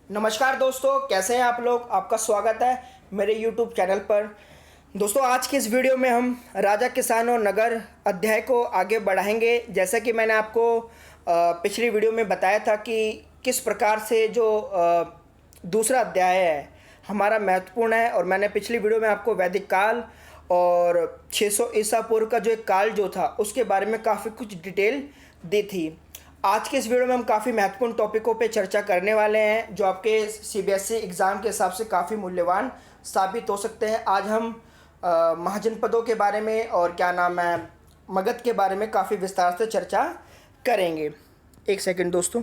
नमस्कार दोस्तों, कैसे हैं आप लोग। आपका स्वागत है मेरे YouTube चैनल पर। दोस्तों, आज की इस वीडियो में हम राजा, किसान और नगर अध्याय को आगे बढ़ाएंगे। जैसा कि मैंने आपको पिछली वीडियो में बताया था कि किस प्रकार से जो दूसरा अध्याय है हमारा महत्वपूर्ण है, और मैंने पिछली वीडियो में आपको वैदिक काल और 600 ईसा पूर्व का जो एक काल जो था उसके बारे में काफ़ी कुछ डिटेल दी थी। आज के इस वीडियो में हम काफ़ी महत्वपूर्ण टॉपिकों पे चर्चा करने वाले हैं जो आपके सीबीएसई एग्ज़ाम के हिसाब से काफ़ी मूल्यवान साबित हो सकते हैं। आज हम महाजनपदों के बारे में और क्या नाम है मगध के बारे में काफ़ी विस्तार से चर्चा करेंगे। एक सेकंड दोस्तों।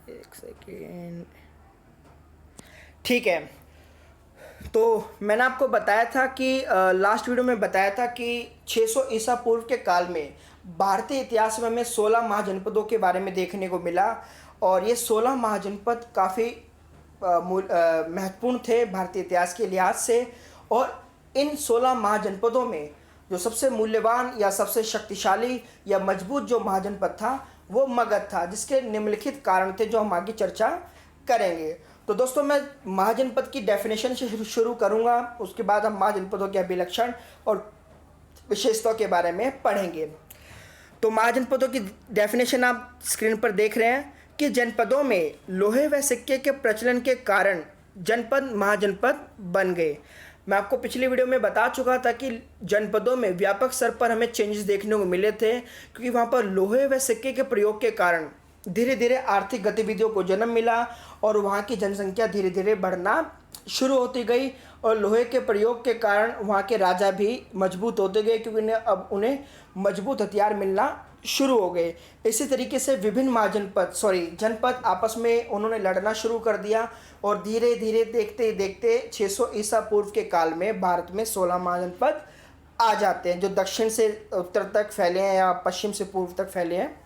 एक सेकंड। ठीक है, तो मैंने आपको बताया था कि लास्ट वीडियो में बताया था कि 600 ईसा पूर्व के काल में भारतीय इतिहास में हमें 16 महाजनपदों के बारे में देखने को मिला, और ये 16 महाजनपद काफ़ी महत्वपूर्ण थे भारतीय इतिहास के लिहाज से। और इन 16 महाजनपदों में जो सबसे मूल्यवान या सबसे शक्तिशाली या मजबूत जो महाजनपद था वो मगध था, जिसके निम्नलिखित कारण थे जो हम आगे चर्चा करेंगे। तो दोस्तों, मैं महाजनपद की डेफिनेशन से शुरू करूंगा, उसके बाद हम महाजनपदों के अभिलक्षण और विशेषताओं के बारे में पढ़ेंगे। तो महाजनपदों की डेफिनेशन आप स्क्रीन पर देख रहे हैं कि जनपदों में लोहे व सिक्के के प्रचलन के कारण जनपद महाजनपद बन गए। मैं आपको पिछली वीडियो में बता चुका था कि जनपदों में व्यापक स्तर पर हमें चेंजेस देखने को मिले थे, क्योंकि वहाँ पर लोहे व सिक्के के प्रयोग के कारण धीरे धीरे आर्थिक गतिविधियों को जन्म मिला और वहाँ की जनसंख्या धीरे धीरे बढ़ना शुरू होती गई, और लोहे के प्रयोग के कारण वहाँ के राजा भी मजबूत होते गए, क्योंकि अब उन्हें मजबूत हथियार मिलना शुरू हो गए। इसी तरीके से विभिन्न जनपद आपस में उन्होंने लड़ना शुरू कर दिया, और धीरे धीरे देखते देखते 600 ईसा पूर्व के काल में भारत में 16 महाजनपद आ जाते हैं, जो दक्षिण से उत्तर तक फैले हैं या पश्चिम से पूर्व तक फैले हैं।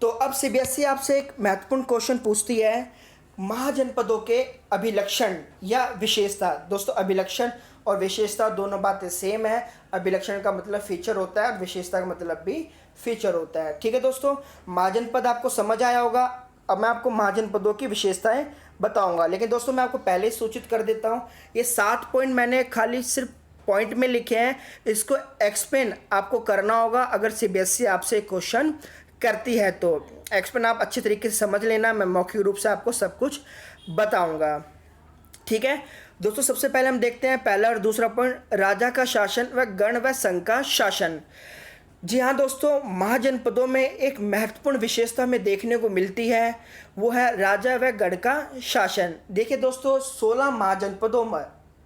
तो अब सीबीएसई आपसे एक महत्वपूर्ण क्वेश्चन पूछती है, महाजनपदों के अभिलक्षण या विशेषता। दोस्तों, अभिलक्षण और विशेषता दोनों बातें सेम है। अभिलक्षण का मतलब फीचर होता है और विशेषता का मतलब भी फीचर होता है। ठीक है दोस्तों, महाजनपद आपको समझ आया होगा। अब मैं आपको महाजनपदों की विशेषताएं बताऊंगा, लेकिन दोस्तों मैं आपको पहले ही सूचित कर देता हूं, ये 7 पॉइंट मैंने खाली सिर्फ पॉइंट में लिखे हैं, इसको एक्सप्लेन आपको करना होगा। अगर सीबीएसई आपसे क्वेश्चन करती है तो एक्सप्लेन आप अच्छी तरीके से समझ लेना, मैं मौखिक रूप से आपको सब कुछ बताऊंगा। ठीक है दोस्तों, सबसे पहले हम देखते हैं पहला और दूसरा पॉइंट, राजा का शासन व गण व संघ का शासन। जी हाँ दोस्तों, महाजनपदों में एक महत्वपूर्ण विशेषता हमें देखने को मिलती है, वो है राजा व गण का शासन। देखिए दोस्तों, 16 महाजनपदों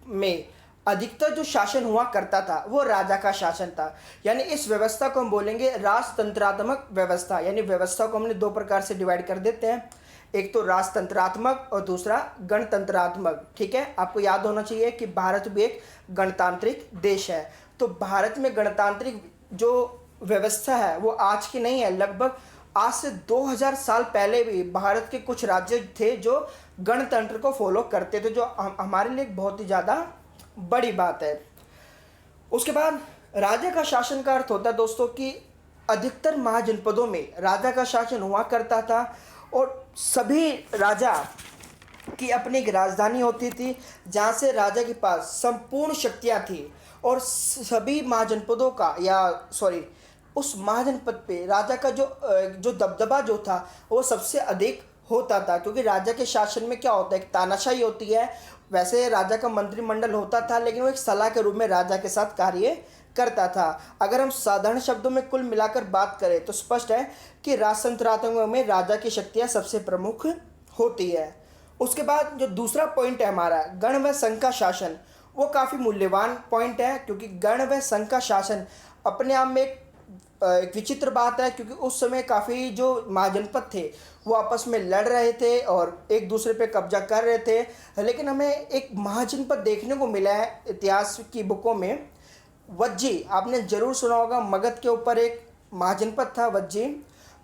में अधिकतर जो शासन हुआ करता था वो राजा का शासन था। यानी इस व्यवस्था को हम बोलेंगे राजतंत्रात्मक व्यवस्था, यानी व्यवस्था को हमने 2 प्रकार से डिवाइड कर देते हैं, एक तो राजतंत्रात्मक और दूसरा गणतंत्रात्मक। ठीक है, आपको याद होना चाहिए कि भारत भी एक गणतांत्रिक देश है। तो भारत में गणतांत्रिक जो व्यवस्था है वो आज की नहीं है, लगभग आज से 2000 साल पहले भी भारत के कुछ राज्य थे जो गणतंत्र को फॉलो करते थे, जो हमारे लिए बहुत ही ज़्यादा बड़ी बात है। उसके बाद राजा का शासन का अर्थ होता है दोस्तों कि अधिकतर महाजनपदों में राजा का शासन हुआ करता था, और सभी राजा की अपनी एक राजधानी होती थी जहाँ से राजा के पास संपूर्ण शक्तियाँ थी, और सभी महाजनपदों का उस महाजनपद पे राजा का जो दबदबा जो था वो सबसे अधिक होता था, क्योंकि राजा के शासन में क्या होता है, एक तानाशाही होती है। वैसे राजा का मंत्रिमंडल होता था, लेकिन वो एक सलाह के रूप में राजा के साथ कार्य करता था। अगर हम साधारण शब्दों में कुल मिलाकर बात करें तो स्पष्ट है कि राजतंत्रात्मक में राजा की शक्तियाँ सबसे प्रमुख होती है। उसके बाद जो दूसरा पॉइंट है हमारा गण व संघ का शासन, वो काफ़ी मूल्यवान पॉइंट है, क्योंकि गण व संघ का शासन अपने आप में एक विचित्र बात है, क्योंकि उस समय काफ़ी जो महाजनपद थे वो आपस में लड़ रहे थे और एक दूसरे पे कब्जा कर रहे थे। लेकिन हमें एक महाजनपद देखने को मिला है इतिहास की बुकों में, वज्जी, आपने ज़रूर सुना होगा। मगध के ऊपर एक महाजनपद था वज्जी,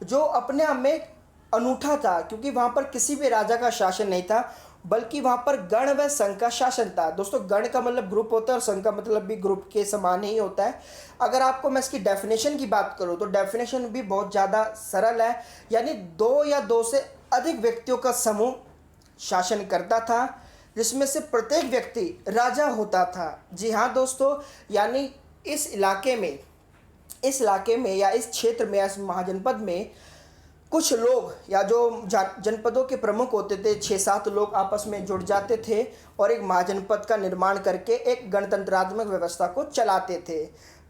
जो अपने आप में अनूठा था, क्योंकि वहाँ पर किसी भी राजा का शासन नहीं था। बल्कि वहाँ पर गण व संघ का शासन था। दोस्तों गण का मतलब ग्रुप होता है और संघ का मतलब भी ग्रुप के समान ही होता है। अगर आपको मैं इसकी डेफिनेशन की बात करूँ तो डेफिनेशन भी बहुत ज़्यादा सरल है, यानी दो या दो से अधिक व्यक्तियों का समूह शासन करता था, जिसमें से प्रत्येक व्यक्ति राजा होता था। जी हाँ दोस्तों, यानी इस इलाके में या इस क्षेत्र में या इस महाजनपद में कुछ लोग या जो जनपदों के प्रमुख होते थे, 6-7 लोग आपस में जुड़ जाते थे और एक महाजनपद का निर्माण करके एक गणतंत्रात्मक व्यवस्था को चलाते थे।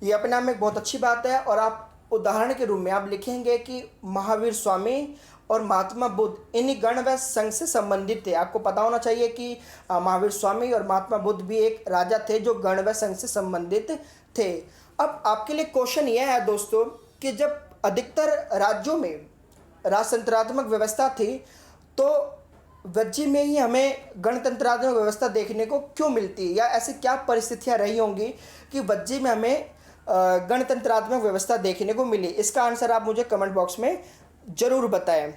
ये अपने आप में एक बहुत अच्छी बात है। और आप उदाहरण के रूप में आप लिखेंगे कि महावीर स्वामी और महात्मा बुद्ध इन्हीं गण व संघ से संबंधित थे। आपको पता होना चाहिए कि महावीर स्वामी और महात्मा बुद्ध भी एक राजा थे जो गण व संघ से संबंधित थे। अब आपके लिए क्वेश्चन यह है दोस्तों कि जब अधिकतर राज्यों में राजतंत्रात्मक व्यवस्था थी तो वज्जी में ही हमें गणतंत्रात्मक व्यवस्था देखने को क्यों मिलती है, या ऐसी क्या परिस्थितियां रही होंगी कि वज्जी में हमें गणतंत्रात्मक व्यवस्था देखने को मिली? इसका आंसर आप मुझे कमेंट बॉक्स में ज़रूर बताएं।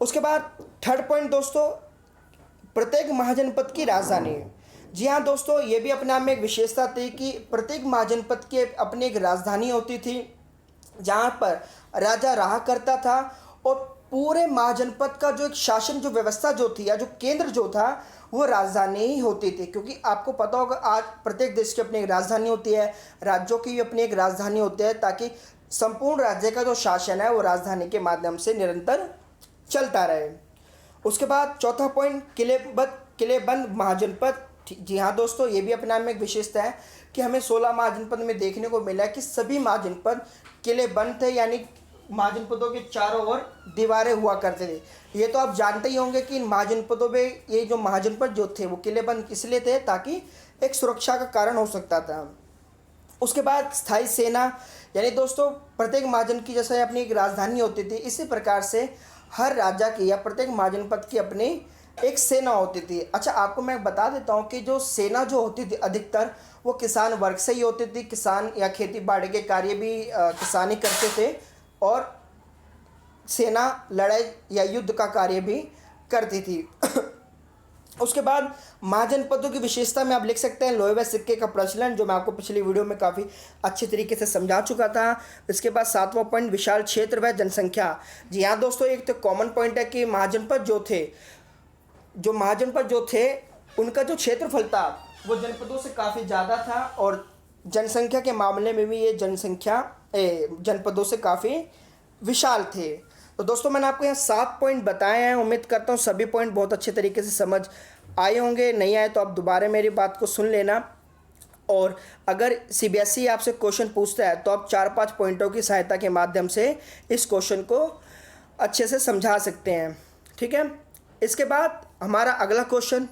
उसके बाद थर्ड पॉइंट दोस्तों, प्रत्येक महाजनपद की राजधानी। जी हाँ दोस्तों, ये भी अपने आप में एक विशेषता थी कि प्रत्येक महाजनपद की अपनी एक राजधानी होती थी जहाँ पर राजा रहा करता था, और पूरे महाजनपद का जो एक शासन जो व्यवस्था जो थी या जो केंद्र जो था वो राजधानी ही होती थी। क्योंकि आपको पता होगा आज प्रत्येक देश की अपनी एक राजधानी होती है, राज्यों की भी अपनी एक राजधानी होती है, ताकि संपूर्ण राज्य का जो शासन है वो राजधानी के माध्यम से निरंतर चलता रहे। उसके बाद चौथा पॉइंट, किलेबंद महाजनपद। जी हाँ दोस्तों, ये भी अपने आप में एक विशेषता है कि हमें 16 महाजनपद में देखने को मिला है कि सभी महाजनपद किलेबंद थे, यानी महाजनपदों के चारों ओर दीवारें हुआ करते थे। ये तो आप जानते ही होंगे कि इन महाजनपदों में ये जो महाजनपद जो थे वो किलेबंद इसलिए थे ताकि एक सुरक्षा का कारण हो सकता था। उसके बाद स्थायी सेना, यानी दोस्तों प्रत्येक महाजन की जैसे अपनी एक राजधानी होती थी, इसी प्रकार से हर राजा की या प्रत्येक महाजनपद की अपनी एक सेना होती थी। अच्छा, आपको मैं बता देता हूँ कि जो सेना जो होती थी अधिकतर वो किसान वर्ग से ही होती थी। किसान या खेती बाड़ी के कार्य भी किसान ही करते थे, और सेना लड़ाई या युद्ध का कार्य भी करती थी। उसके बाद महाजनपदों की विशेषता में आप लिख सकते हैं लोहे व सिक्के का प्रचलन, जो मैं आपको पिछली वीडियो में काफ़ी अच्छे तरीके से समझा चुका था। इसके बाद 7वां पॉइंट, विशाल क्षेत्र व जनसंख्या। जी हाँ दोस्तों, एक तो कॉमन पॉइंट है कि महाजनपद जो थे उनका जो क्षेत्रफल था वो जनपदों से काफ़ी ज़्यादा था, और जनसंख्या के मामले में भी ये जनपदों से काफ़ी विशाल थे। तो दोस्तों मैंने आपको यहाँ 7 पॉइंट बताए हैं। उम्मीद करता हूँ सभी पॉइंट बहुत अच्छे तरीके से समझ आए होंगे। नहीं आए तो आप दोबारा मेरी बात को सुन लेना, और अगर CBSE आपसे क्वेश्चन पूछता है तो आप 4-5 पॉइंटों की सहायता के माध्यम से इस क्वेश्चन को अच्छे से समझा सकते हैं। ठीक है, इसके बाद हमारा अगला क्वेश्चन।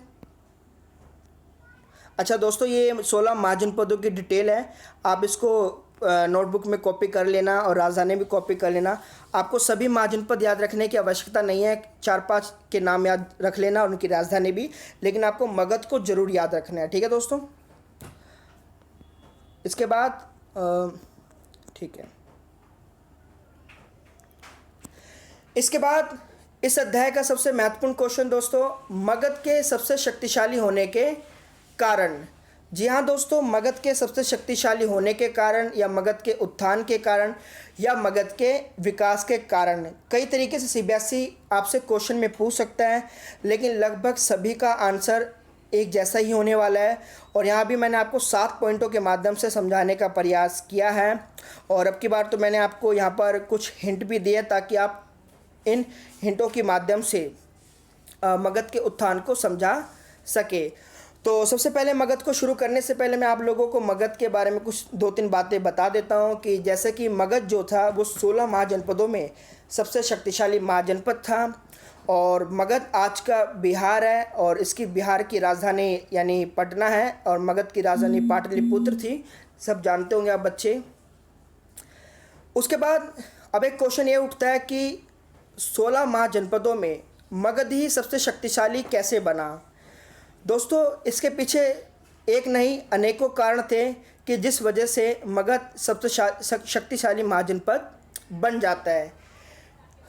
अच्छा दोस्तों, ये 16 महाजनपदों की डिटेल है, आप इसको नोटबुक में कॉपी कर लेना और राजधानी भी कॉपी कर लेना। आपको सभी महाजनपद याद रखने की आवश्यकता नहीं है, 4-5 के नाम याद रख लेना और उनकी राजधानी भी, लेकिन आपको मगध को ज़रूर याद रखना है। ठीक है दोस्तों, इसके बाद ठीक है, इसके बाद इस अध्याय का सबसे महत्वपूर्ण क्वेश्चन दोस्तों, मगध के सबसे शक्तिशाली होने के कारण। जी हाँ दोस्तों, मगध के सबसे शक्तिशाली होने के कारण, या मगध के उत्थान के कारण, या मगध के विकास के कारण, कई तरीके से CBSE आपसे क्वेश्चन में पूछ सकता है, लेकिन लगभग सभी का आंसर एक जैसा ही होने वाला है। और यहाँ भी मैंने आपको 7 पॉइंटों के माध्यम से समझाने का प्रयास किया है, और अब की बार तो मैंने आपको यहाँ पर कुछ हिंट भी दिए ताकि आप इन हिंटों के माध्यम से मगध के उत्थान को समझा सके। तो सबसे पहले मगध को शुरू करने से पहले मैं आप लोगों को मगध के बारे में कुछ 2-3 बातें बता देता हूं, कि जैसे कि मगध जो था वो 16 महाजनपदों में सबसे शक्तिशाली महाजनपद था, और मगध आज का बिहार है, और इसकी बिहार की राजधानी यानी पटना है, और मगध की राजधानी पाटलिपुत्र थी, सब जानते होंगे आप बच्चे। उसके बाद अब एक क्वेश्चन ये उठता है कि 16 महाजनपदों में मगध ही सबसे शक्तिशाली कैसे बना। दोस्तों इसके पीछे एक नहीं अनेकों कारण थे कि जिस वजह से मगध सबसे शक्तिशाली महाजनपद बन जाता है।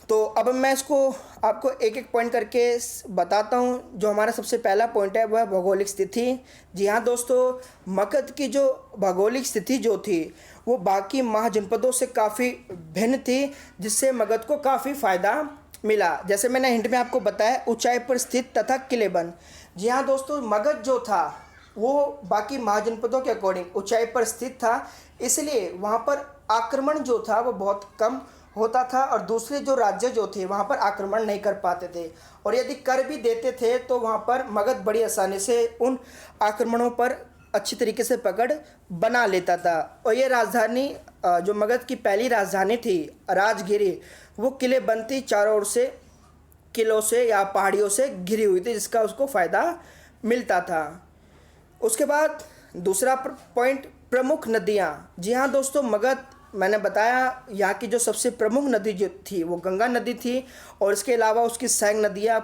तो अब मैं इसको आपको एक एक पॉइंट करके बताता हूँ। जो हमारा सबसे पहला पॉइंट है वह भौगोलिक स्थिति। जी हाँ दोस्तों, मगध की जो भौगोलिक स्थिति जो थी वो बाकी महाजनपदों से काफ़ी भिन्न थी, जिससे मगध को काफ़ी फ़ायदा मिला। जैसे मैंने हिंट में आपको बताया, ऊंचाई पर स्थित तथा किलेबंद। जी हाँ दोस्तों, मगध जो था वो बाकी महाजनपदों के अकॉर्डिंग ऊंचाई पर स्थित था, इसलिए वहाँ पर आक्रमण जो था वो बहुत कम होता था और दूसरे जो राज्य जो थे वहाँ पर आक्रमण नहीं कर पाते थे, और यदि कर भी देते थे तो वहाँ पर मगध बड़ी आसानी से उन आक्रमणों पर अच्छी तरीके से पकड़ बना लेता था। और ये राजधानी जो मगध की पहली राजधानी थी राजगिरी, वो किले बनती चारों ओर से किलों से या पहाड़ियों से घिरी हुई थी, जिसका उसको फ़ायदा मिलता था। उसके बाद दूसरा पॉइंट, प्रमुख नदियाँ। जी हाँ दोस्तों, मगध मैंने बताया यहाँ की जो सबसे प्रमुख नदी जो थी वो गंगा नदी थी, और इसके अलावा उसकी सैंक नदियाँ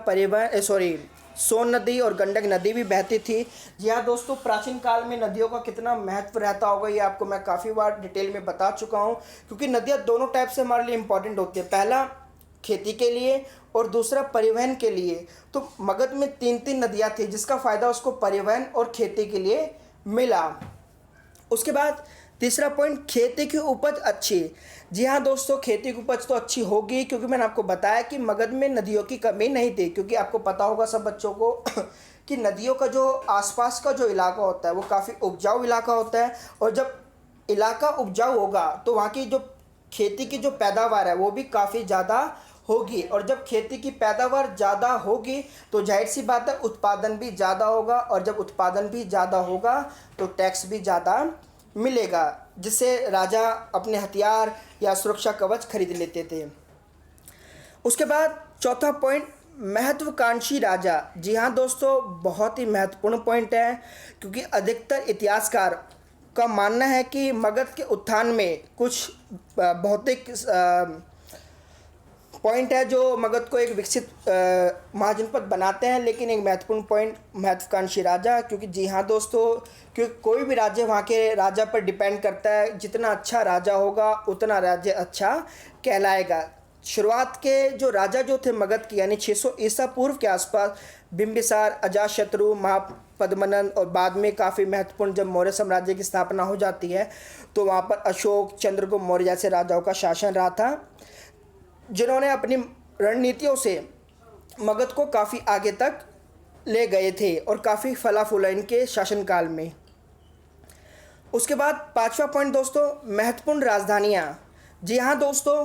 सोन नदी और गंडक नदी भी बहती थी। जी हाँ दोस्तों, प्राचीन काल में नदियों का कितना महत्व रहता होगा ये आपको मैं काफ़ी बार डिटेल में बता चुका हूँ, क्योंकि नदियाँ दोनों टाइप से हमारे लिए इम्पॉर्टेंट होती है। पहला खेती के लिए और दूसरा परिवहन के लिए। तो मगध में 3 नदियाँ थी, जिसका फ़ायदा उसको परिवहन और खेती के लिए मिला। उसके बाद तीसरा पॉइंट, खेती की उपज अच्छी। जी हाँ दोस्तों, खेती की उपज तो अच्छी होगी, क्योंकि मैंने आपको बताया कि मगध में नदियों की कमी नहीं थी। क्योंकि आपको पता होगा सब बच्चों को कि नदियों का जो आसपास का जो इलाका होता है वो काफ़ी उपजाऊ इलाका होता है, और जब इलाका उपजाऊ होगा तो वहाँ की जो खेती की जो पैदावार है वो भी काफ़ी ज़्यादा होगी, और जब खेती की पैदावार ज़्यादा होगी तो जाहिर सी बात है उत्पादन भी ज़्यादा होगा, और जब उत्पादन भी ज़्यादा होगा तो टैक्स भी ज़्यादा मिलेगा, जिससे राजा अपने हथियार या सुरक्षा कवच खरीद लेते थे। उसके बाद चौथा पॉइंट, महत्वाकांक्षी राजा। जी हाँ दोस्तों, बहुत ही महत्वपूर्ण पॉइंट है, क्योंकि अधिकतर इतिहासकार का मानना है कि मगध के उत्थान में कुछ भौतिक पॉइंट है जो मगध को एक विकसित महाजनपद बनाते हैं। लेकिन एक महत्वपूर्ण पॉइंट, महत्वाकांक्षी राजा, क्योंकि जी हाँ दोस्तों, क्योंकि कोई भी राज्य वहाँ के राजा पर डिपेंड करता है। जितना अच्छा राजा होगा उतना राज्य अच्छा कहलाएगा। शुरुआत के जो राजा जो थे मगध की, यानी 600 ईसा पूर्व के आसपास, बिंबिसार, अजातशत्रु, महापद्मनंद, और बाद में काफ़ी महत्वपूर्ण जब मौर्य साम्राज्य की स्थापना हो जाती है तो वहाँ पर अशोक, चंद्रगुप्त मौर्य जैसे राजाओं का शासन रहा था, जिन्होंने अपनी रणनीतियों से मगध को काफ़ी आगे तक ले गए थे और काफ़ी फला फूला इनके शासनकाल में। उसके बाद पांचवा पॉइंट दोस्तों, महत्वपूर्ण राजधानियाँ। जी हाँ दोस्तों,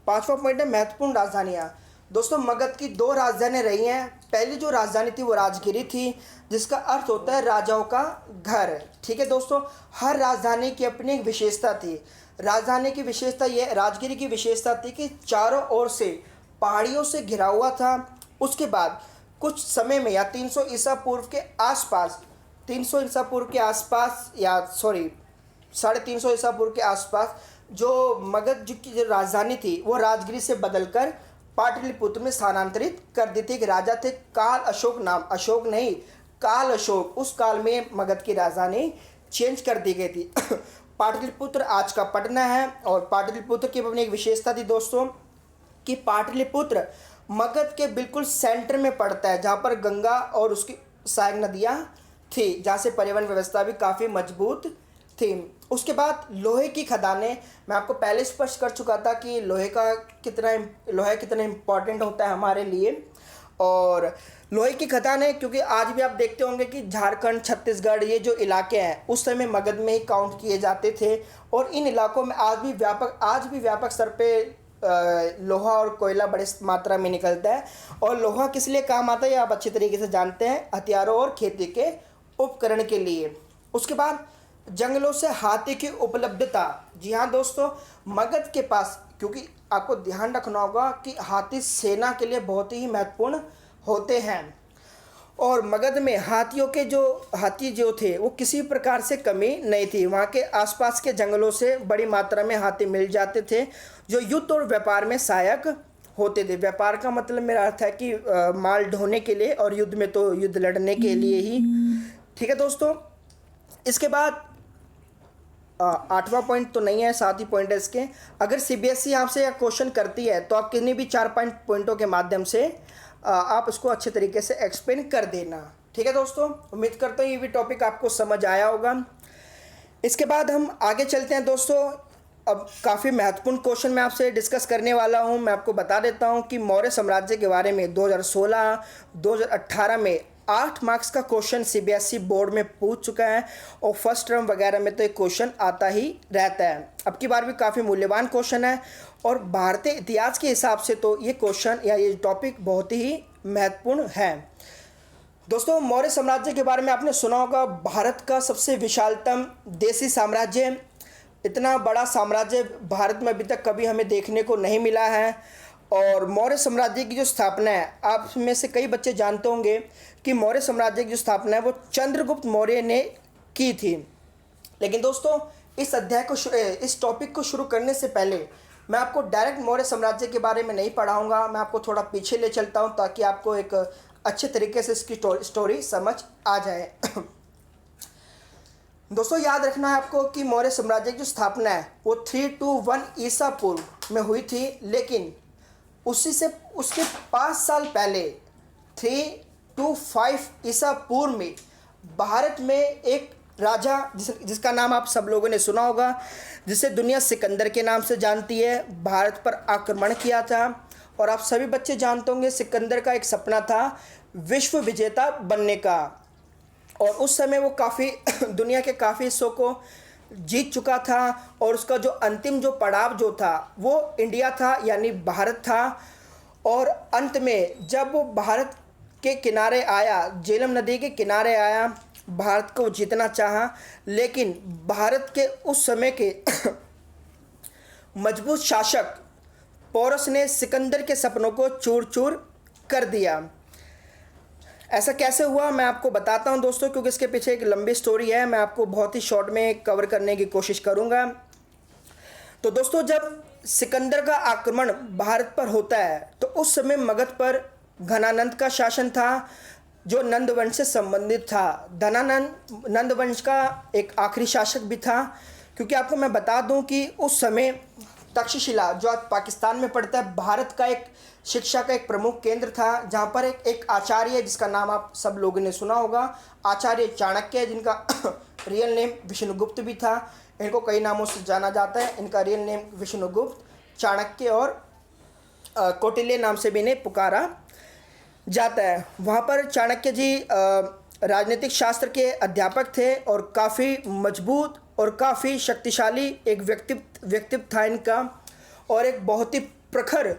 पांचवा पॉइंट है महत्वपूर्ण राजधानियाँ। दोस्तों, मगध की 2 राजधानियाँ रही हैं। पहली जो राजधानी थी वो राजगिरी थी, जिसका अर्थ होता है राजाओं का घर। ठीक है दोस्तों, हर राजधानी की अपनी एक विशेषता थी। राजधानी की विशेषता ये, राजगिरी की विशेषता थी कि चारों ओर से पहाड़ियों से घिरा हुआ था। उसके बाद कुछ समय में, या 300 ईसा पूर्व के आसपास, 300 ईसा पूर्व के आसपास, या 350 ईसा पूर्व के आसपास, जो मगध की जो राजधानी थी वो राजगिरी से बदलकर पाटलिपुत्र में स्थानांतरित कर दी थी। एक राजा थे काल अशोक, नाम अशोक नहीं काल अशोक, उस काल में मगध की राजधानी चेंज कर दी गई थी। पाटलिपुत्र आज का पटना है, और पाटलिपुत्र की अपनी एक विशेषता थी दोस्तों कि पाटलिपुत्र मगध के बिल्कुल सेंटर में पड़ता है, जहाँ पर गंगा और उसकी सहायक नदियाँ थी, जहाँ से परिवहन व्यवस्था भी काफ़ी मजबूत थी। उसके बाद लोहे की खदानें, मैं आपको पहले स्पष्ट कर चुका था कि लोहा कितना इम्पोर्टेंट होता है हमारे लिए। और लोहे की खदानें, क्योंकि आज भी आप देखते होंगे कि झारखंड, छत्तीसगढ़, ये जो इलाके हैं उस समय मगध में ही काउंट किए जाते थे, और इन इलाकों में आज भी व्यापक स्तर पे लोहा और कोयला बड़े मात्रा में निकलता है। और लोहा किस लिए काम आता है ये आप अच्छी तरीके से जानते हैं, हथियारों और खेती के उपकरण के लिए। उसके बाद जंगलों से हाथी की उपलब्धता। जी हाँ दोस्तों, मगध के पास, क्योंकि आपको ध्यान रखना होगा कि हाथी सेना के लिए बहुत ही महत्वपूर्ण होते हैं, और मगध में हाथी जो थे वो किसी प्रकार से कमी नहीं थी। वहाँ के आसपास के जंगलों से बड़ी मात्रा में हाथी मिल जाते थे, जो युद्ध और व्यापार में सहायक होते थे। व्यापार का मतलब मेरा अर्थ है कि माल ढोने के लिए, और युद्ध में तो युद्ध लड़ने के लिए ही। ठीक है दोस्तों, इसके बाद 8वां पॉइंट तो नहीं है, 7 ही पॉइंट है इसके। अगर सीबीएसई आपसे यह क्वेश्चन करती है तो आप किन्हीं भी 4 पॉइंटों के माध्यम से आप उसको अच्छे तरीके से एक्सप्लेन कर देना। ठीक है दोस्तों, उम्मीद करता हूँ ये भी टॉपिक आपको समझ आया होगा। इसके बाद हम आगे चलते हैं दोस्तों। अब काफ़ी महत्वपूर्ण क्वेश्चन मैं आपसे डिस्कस करने वाला हूं। मैं आपको बता देता हूं कि मौर्य साम्राज्य के बारे में 2016, 2018 में 8 मार्क्स का क्वेश्चन सीबीएसई बोर्ड में पूछ चुका है और फर्स्ट टर्म वगैरह में तो एक क्वेश्चन आता ही रहता है। अब की बार भी काफ़ी मूल्यवान क्वेश्चन है और भारतीय इतिहास के हिसाब से तो ये क्वेश्चन या ये टॉपिक बहुत ही महत्वपूर्ण है। दोस्तों, मौर्य साम्राज्य के बारे में आपने सुना होगा, भारत का सबसे विशालतम देशी साम्राज्य। इतना बड़ा साम्राज्य भारत में अभी तक कभी हमें देखने को नहीं मिला है। और मौर्य साम्राज्य की जो स्थापना है, आप में से कई बच्चे जानते होंगे कि मौर्य साम्राज्य की जो स्थापना है वो चंद्रगुप्त मौर्य ने की थी। लेकिन दोस्तों, इस टॉपिक को शुरू करने से पहले मैं आपको डायरेक्ट मौर्य साम्राज्य के बारे में नहीं पढ़ाऊँगा। मैं आपको थोड़ा पीछे ले चलता हूँ ताकि आपको एक अच्छे तरीके से इसकी स्टोरी समझ आ जाए। दोस्तों, याद रखना है आपको कि मौर्य साम्राज्य की जो स्थापना है वो 321 ईसा पूर्व में हुई थी। लेकिन उसके 5 साल पहले 325 ईसा पूर्व में भारत में एक राजा जिसका नाम आप सब लोगों ने सुना होगा, जिसे दुनिया सिकंदर के नाम से जानती है, भारत पर आक्रमण किया था। और आप सभी बच्चे जानते होंगे सिकंदर का एक सपना था विश्व विजेता बनने का। और उस समय वो काफ़ी दुनिया के काफ़ी हिस्सों को जीत चुका था और उसका जो अंतिम जो पड़ाव जो था वो इंडिया था, यानी भारत था। और अंत में जब वो भारत के किनारे आया, झेलम नदी के किनारे आया, भारत को जीतना चाहा, लेकिन भारत के उस समय के मजबूत शासक पोरस ने सिकंदर के सपनों को चूर चूर कर दिया। ऐसा कैसे हुआ मैं आपको बताता हूं दोस्तों, क्योंकि इसके पीछे एक लंबी स्टोरी है। मैं आपको बहुत ही शॉर्ट में कवर करने की कोशिश करूंगा। तो दोस्तों, जब सिकंदर का आक्रमण भारत पर होता है तो उस समय मगध पर घनानंद का शासन था, जो नंद वंश से संबंधित था। धनानंद नंद वंश का एक आखिरी शासक भी था। क्योंकि आपको मैं बता दूं कि उस समय तक्षशिला, जो आज पाकिस्तान में पड़ता है, भारत का एक शिक्षा का एक प्रमुख केंद्र था, जहाँ पर एक आचार्य जिसका नाम आप सब लोगों ने सुना होगा, आचार्य चाणक्य, जिनका रियल नेम विष्णुगुप्त भी था। इनको कई नामों से जाना जाता है। इनका रियल नेम विष्णुगुप्त, चाणक्य और कौटिल्य नाम से भी इन्हें पुकारा जाता है। वहाँ पर चाणक्य जी राजनीतिक शास्त्र के अध्यापक थे और काफ़ी मजबूत और काफ़ी शक्तिशाली एक व्यक्तित्व था इनका, और एक बहुत ही प्रखर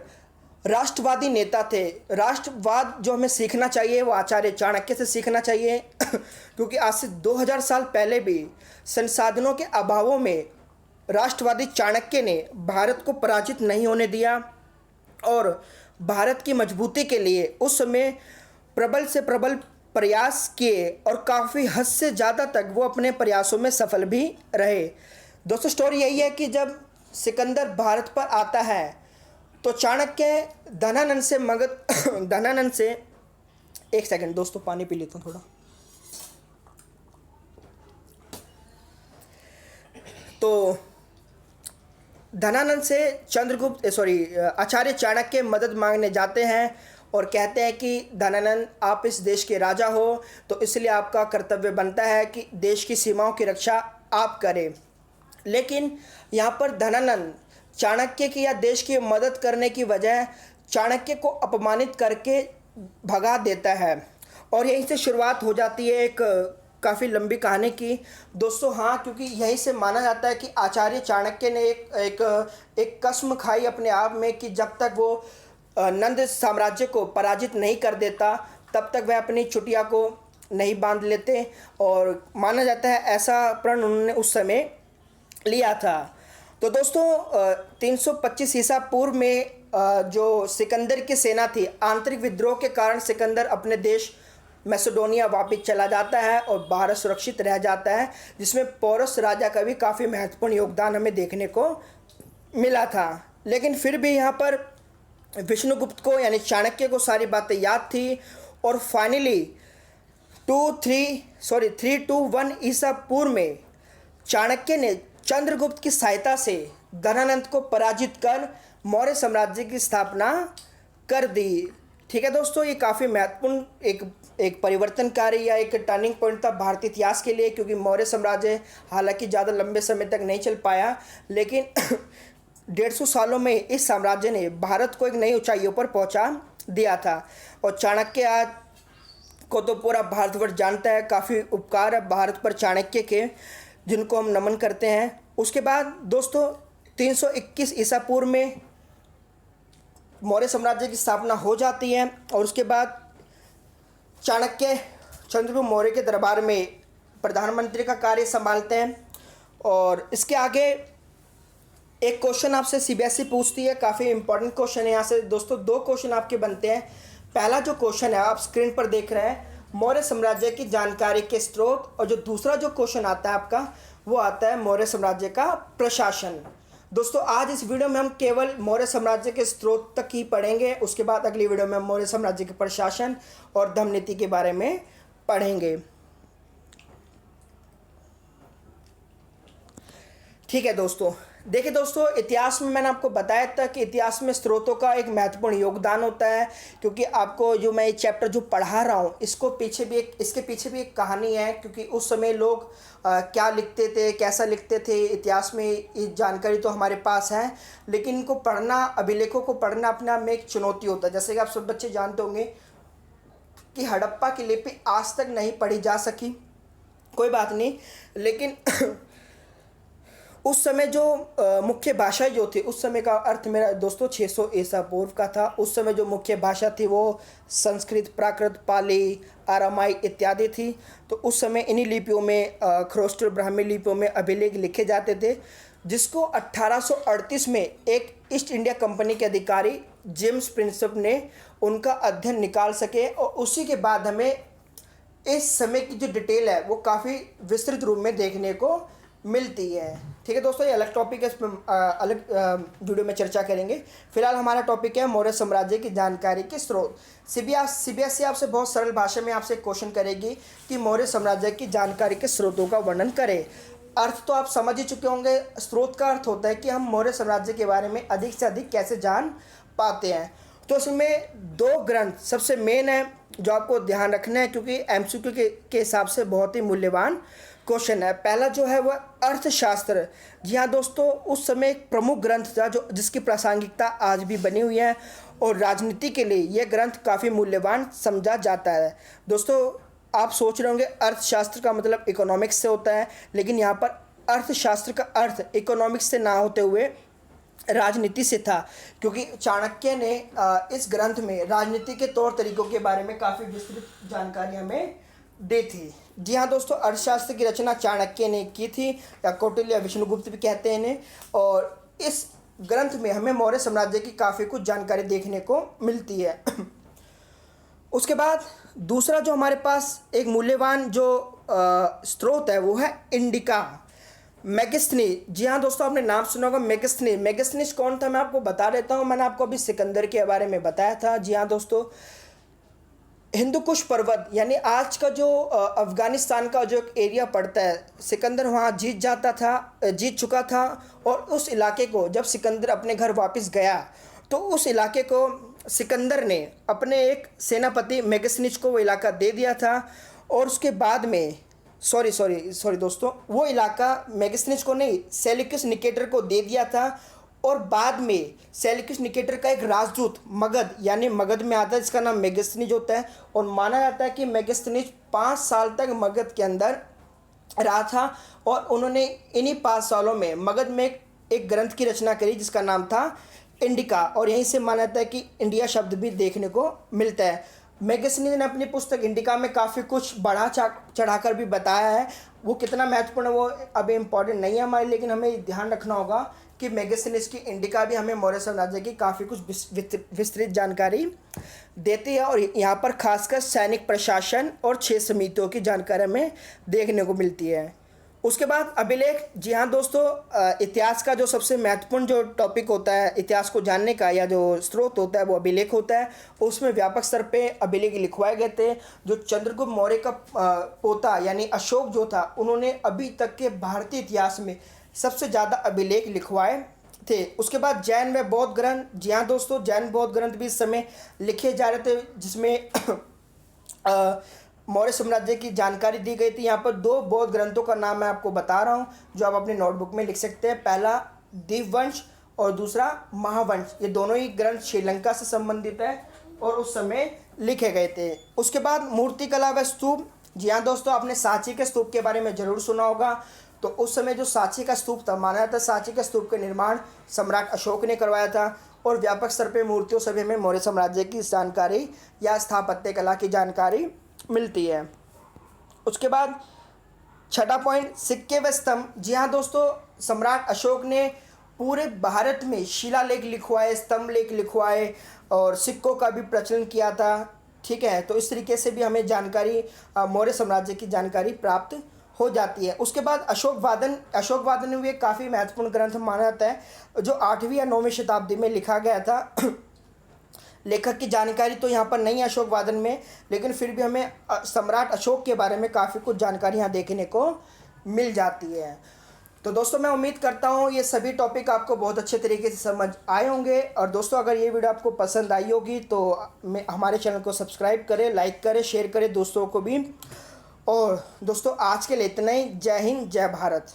राष्ट्रवादी नेता थे। राष्ट्रवाद जो हमें सीखना चाहिए वो आचार्य चाणक्य से सीखना चाहिए। क्योंकि आज से 2000 साल पहले भी संसाधनों के अभावों में राष्ट्रवादी चाणक्य ने भारत को पराजित नहीं होने दिया और भारत की मजबूती के लिए उस समय प्रबल से प्रबल प्रयास किए और काफ़ी हद से ज़्यादा तक वो अपने प्रयासों में सफल भी रहे। दोस्तों, स्टोरी यही है कि जब सिकंदर भारत पर आता है तो चाणक्य धनानंद से एक सेकंड दोस्तों, पानी पी लेता हूँ थोड़ा। तो धनानंद से आचार्य चाणक्य मदद मांगने जाते हैं और कहते हैं कि धनानंद, आप इस देश के राजा हो तो इसलिए आपका कर्तव्य बनता है कि देश की सीमाओं की रक्षा आप करें। लेकिन यहाँ पर धनानंद चाणक्य की या देश की मदद करने की वजह चाणक्य को अपमानित करके भगा देता है और यहीं से शुरुआत हो जाती है एक काफ़ी लंबी कहानी की दोस्तों। हाँ, क्योंकि यहीं से माना जाता है कि आचार्य चाणक्य ने एक कसम खाई अपने आप में कि जब तक वो नंद साम्राज्य को पराजित नहीं कर देता तब तक वह अपनी चुटिया को नहीं बांध लेते, और माना जाता है ऐसा प्रण उन्होंने उस समय लिया था। तो दोस्तों, 325 ईसा पूर्व में जो सिकंदर की सेना थी, आंतरिक विद्रोह के कारण सिकंदर अपने देश मैसेडोनिया वापस चला जाता है और भारत सुरक्षित रह जाता है, जिसमें पोरस राजा का भी काफ़ी महत्वपूर्ण योगदान हमें देखने को मिला था। लेकिन फिर भी यहाँ पर विष्णुगुप्त को यानी चाणक्य को सारी बातें याद थी और फाइनली 321 ईसा पूर्व में चाणक्य ने चंद्रगुप्त की सहायता से धनानंद को पराजित कर मौर्य साम्राज्य की स्थापना कर दी। ठीक है दोस्तों, ये काफ़ी महत्वपूर्ण एक परिवर्तनकारी या एक टर्निंग पॉइंट था भारतीय इतिहास के लिए, क्योंकि मौर्य साम्राज्य हालांकि ज़्यादा लंबे समय तक नहीं चल पाया, लेकिन 150 सालों में इस साम्राज्य ने भारत को एक नई ऊंचाइयों पर पहुंचा दिया था। और चाणक्य आज को तो पूरा भारतवर्ष जानता है, काफ़ी उपकार है भारत पर चाणक्य के, जिनको हम नमन करते हैं। उसके बाद दोस्तों 321 ईसा पूर्व में मौर्य साम्राज्य की स्थापना हो जाती है, और उसके बाद चाणक्य चंद्रगुप्त मौर्य के दरबार में प्रधानमंत्री का कार्य संभालते हैं। और इसके आगे एक क्वेश्चन आपसे सीबीएसई पूछती है, काफ़ी इंपॉर्टेंट क्वेश्चन है। यहाँ से दोस्तों 2 क्वेश्चन आपके बनते हैं। पहला जो क्वेश्चन है आप स्क्रीन पर देख रहे हैं, मौर्य साम्राज्य की जानकारी के स्रोत, और जो दूसरा जो क्वेश्चन आता है आपका वो आता है मौर्य साम्राज्य का प्रशासन। दोस्तों आज इस वीडियो में हम केवल मौर्य साम्राज्य के स्रोत तक ही पढ़ेंगे, उसके बाद अगली वीडियो में हम मौर्य साम्राज्य के प्रशासन और धर्म नीति के बारे में पढ़ेंगे। ठीक है दोस्तों, देखिए दोस्तों, इतिहास में मैंने आपको बताया था कि इतिहास में स्रोतों का एक महत्वपूर्ण योगदान होता है, क्योंकि आपको जो मैं ये चैप्टर जो पढ़ा रहा हूँ इसके पीछे भी एक कहानी है, क्योंकि उस समय लोग क्या लिखते थे, कैसा लिखते थे, इतिहास में ये जानकारी तो हमारे पास है, लेकिन इनको पढ़ना, अभिलेखों को पढ़ना अपने आप में एक चुनौती होता है। जैसे कि आप सब बच्चे जानते होंगे कि हड़प्पा की लिपि आज तक नहीं पढ़ी जा सकी, कोई बात नहीं, लेकिन उस समय जो मुख्य भाषा जो थी, उस समय का अर्थ मेरा दोस्तों 600 ईसा पूर्व का था। उस समय जो मुख्य भाषा थी वो संस्कृत, प्राकृत, पाली, आरामाई इत्यादि थी। तो उस समय इन्हीं लिपियों में, खरोष्ट ब्राह्मी लिपियों में अभिलेख लिखे जाते थे, जिसको 1838 में एक ईस्ट इंडिया कंपनी के अधिकारी जेम्स प्रिंसेप ने उनका अध्ययन निकाल सके, और उसी के बाद हमें इस समय की जो डिटेल है वो काफ़ी विस्तृत रूप में देखने को मिलती है। ठीक है दोस्तों, ये अलग टॉपिक है, इस पर अलग वीडियो में चर्चा करेंगे। फिलहाल हमारा टॉपिक है मौर्य साम्राज्य की जानकारी के स्रोत। सीबीएसई आपसे बहुत सरल भाषा में आपसे क्वेश्चन करेगी कि मौर्य साम्राज्य की जानकारी के स्रोतों का वर्णन करें। अर्थ तो आप समझ ही चुके होंगे। स्रोत का अर्थ होता है कि हम मौर्य साम्राज्य के बारे में अधिक से अधिक कैसे जान पाते हैं। तो इसमें 2 ग्रंथ सबसे मेन है जो आपको ध्यान रखना है, क्योंकि एमसीक्यू के हिसाब से बहुत ही मूल्यवान क्वेश्चन है। पहला जो है वह अर्थशास्त्र। जी हाँ दोस्तों, उस समय एक प्रमुख ग्रंथ था जिसकी प्रासंगिकता आज भी बनी हुई है, और राजनीति के लिए यह ग्रंथ काफ़ी मूल्यवान समझा जाता है। दोस्तों आप सोच रहे होंगे अर्थशास्त्र का मतलब इकोनॉमिक्स से होता है, लेकिन यहाँ पर अर्थशास्त्र का अर्थ इकोनॉमिक्स से ना होते हुए राजनीति से था, क्योंकि चाणक्य ने इस ग्रंथ में राजनीति के तौर तरीकों के बारे में काफ़ी विस्तृत जानकारी हमें दी थी। जी हाँ दोस्तों, अर्थशास्त्र की रचना चाणक्य ने की थी, या कौटिल्य या विष्णुगुप्त भी कहते हैं इन्हें, और इस ग्रंथ में हमें मौर्य साम्राज्य की काफ़ी कुछ जानकारी देखने को मिलती है। उसके बाद दूसरा जो हमारे पास एक मूल्यवान जो स्रोत है वो है इंडिका, मेगास्थनीज। जी हाँ दोस्तों, आपने नाम सुना होगा मेगास्थनीज। मेगास्थनीज कौन था मैं आपको बता देता हूँ। मैंने आपको अभी सिकंदर के बारे में बताया था। जी हाँ दोस्तों, हिंदू कुश पर्वत यानी आज का जो अफ़गानिस्तान का जो एक एरिया पड़ता है, सिकंदर वहाँ जीत चुका था, और उस इलाके को जब सिकंदर अपने घर वापस गया तो उस इलाके को सिकंदर ने अपने एक सेनापति मेगास्थनीज को वो इलाका दे दिया था। और उसके बाद में सॉरी दोस्तों, वो इलाका मेगास्थनीज को नहीं, सेल्यूकस निकेटर को दे दिया था। और बाद में सेल्यूकस निकेटर का एक राजदूत मगध यानी मगध में आता है, जिसका नाम मेगास्थनीज होता है, और माना जाता है कि मेगास्थनीज 5 साल तक मगध के अंदर रहा था, और उन्होंने इन्हीं 5 सालों में मगध में एक ग्रंथ की रचना करी जिसका नाम था इंडिका, और यहीं से माना जाता है कि इंडिया शब्द भी देखने को मिलता है। मेगास्थनीज ने अपनी पुस्तक इंडिका में काफ़ी कुछ बढ़ा चढ़ाकर भी बताया है। वो कितना महत्वपूर्ण है वो अभी इम्पॉर्टेंट नहीं है हमारे, लेकिन हमें ध्यान रखना होगा कि मेगास्थनीज की इंडिका भी हमें मौर्य साम्राज्य की काफ़ी कुछ विस्तृत जानकारी देती है, और यहाँ पर खासकर सैनिक प्रशासन और 6 समितियों की जानकारी हमें देखने को मिलती है। उसके बाद अभिलेख। जी हाँ दोस्तों, इतिहास का जो सबसे महत्वपूर्ण जो टॉपिक होता है इतिहास को जानने का, या जो स्रोत होता है वो अभिलेख होता है। उसमें व्यापक स्तर पे अभिलेख लिखवाए गए थे। जो चंद्रगुप्त मौर्य का पोता यानी अशोक जो था, उन्होंने अभी तक के भारतीय इतिहास में सबसे ज़्यादा अभिलेख लिखवाए थे। उसके बाद जैन व बौद्ध ग्रंथ, जी हाँ दोस्तों, जैन बौद्ध ग्रंथ भी इस समय लिखे जा रहे थे, जिसमें मौर्य साम्राज्य की जानकारी दी गई थी। यहाँ पर दो बौद्ध ग्रंथों का नाम मैं आपको बता रहा हूँ, जो आप अपनी नोटबुक में लिख सकते हैं। पहला दीपवंश और दूसरा महावंश। ये दोनों ही ग्रंथ श्रीलंका से संबंधित है और उस समय लिखे गए थे। उसके बाद मूर्तिकला व स्तूप, जी हाँ दोस्तों, आपने सांची के स्तूप के बारे में ज़रूर सुना होगा। तो उस समय जो सांची का स्तूप था, माना जाता है सांची का स्तूप का निर्माण सम्राट अशोक ने करवाया था। और व्यापक स्तर पर मूर्तियों सभी में मौर्य साम्राज्य की जानकारी या स्थापत्य कला की जानकारी मिलती है। उसके बाद छठा पॉइंट, सिक्के व स्तंभ। जी हाँ दोस्तों, सम्राट अशोक ने पूरे भारत में शिलालेख लिखवाए, स्तंभ लेख लिखवाए और सिक्कों का भी प्रचलन किया था। ठीक है, तो इस तरीके से भी हमें जानकारी, मौर्य साम्राज्य की जानकारी प्राप्त हो जाती है। उसके बाद अशोक वादन भी एक काफ़ी महत्वपूर्ण ग्रंथ माना जाता है, जो 8वीं या 9वीं शताब्दी में लिखा गया था। लेखक की जानकारी तो यहाँ पर नहीं है अशोक वादन में, लेकिन फिर भी हमें सम्राट अशोक के बारे में काफ़ी कुछ जानकारी यहाँ देखने को मिल जाती है। तो दोस्तों, मैं उम्मीद करता हूँ ये सभी टॉपिक आपको बहुत अच्छे तरीके से समझ आए होंगे। और दोस्तों, अगर ये वीडियो आपको पसंद आई होगी तो हमारे चैनल को सब्सक्राइब करें, लाइक करें, शेयर करें दोस्तों को भी। और दोस्तों, आज के लिए इतना ही। जय हिंद, जय भारत।